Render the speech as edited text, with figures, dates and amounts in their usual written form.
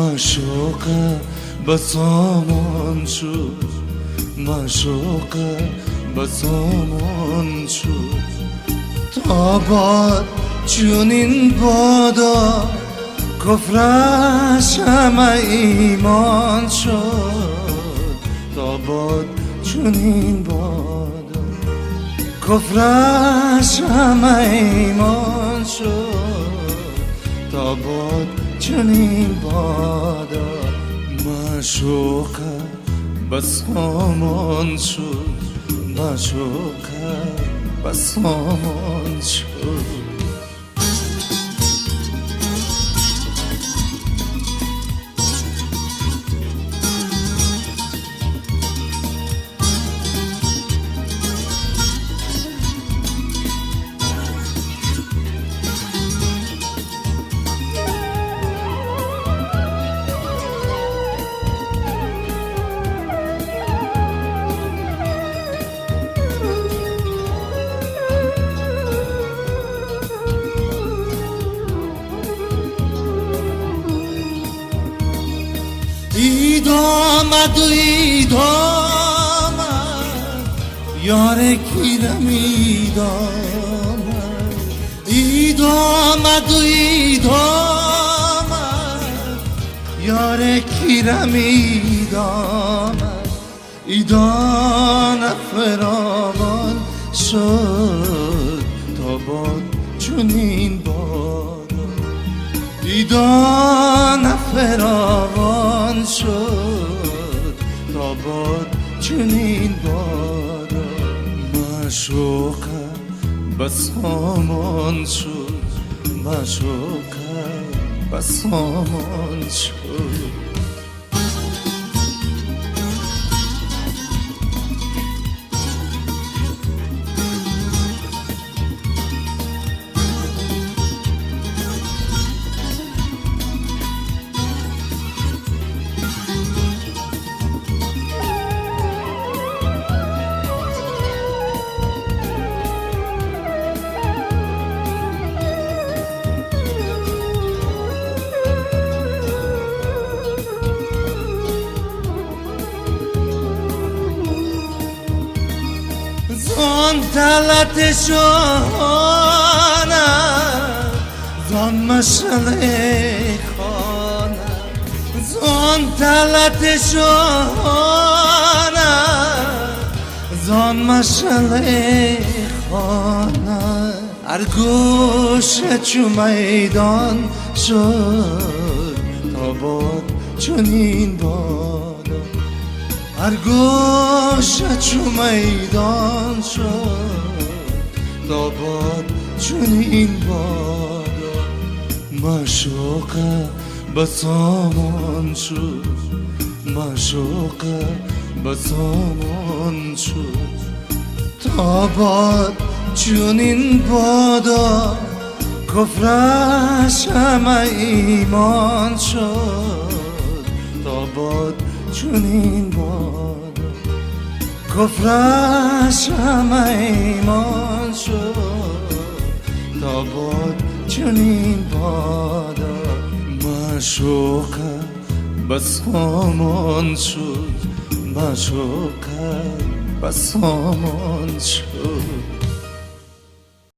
معشوقه بس آمان شد، معشوقه بس آمان شد. تا باد چونین بادا کفرش همه ایمان شد. تا باد چونین بادا کفرش همه ایمان شد. تا باد چونین بادا معشوقه بس آمان شد، معشوقه بس آمان شد. عید آمد و عید آمد یار کیرم عید آمد. عید آمد و عید آمد یار کیرم عید آمد. عیدان فراوان شد تا باد چونین بادا. عیدان فراوان شد تا باد چنین بادا. معشوقه بس آمان شد، معشوقه بس آمان شد. زان تلت شانه زان مشعله خانه. زان تلت شانه زان مشعله خانه. هر گوشه چو میدان شد تا باد چنین بادا. هر گوشه چو میدان شد تا باد چنین بادا. معشوقه بس آمان شد، معشوقه بس آمان شد. تا باد چنین بادا کفرش همه ایمان شد. تا باد چنین بادا کفرش همه ایمان شد. تا باد چنین بادا. معشوقه بس آمان شد، معشوقه بس آمان شد.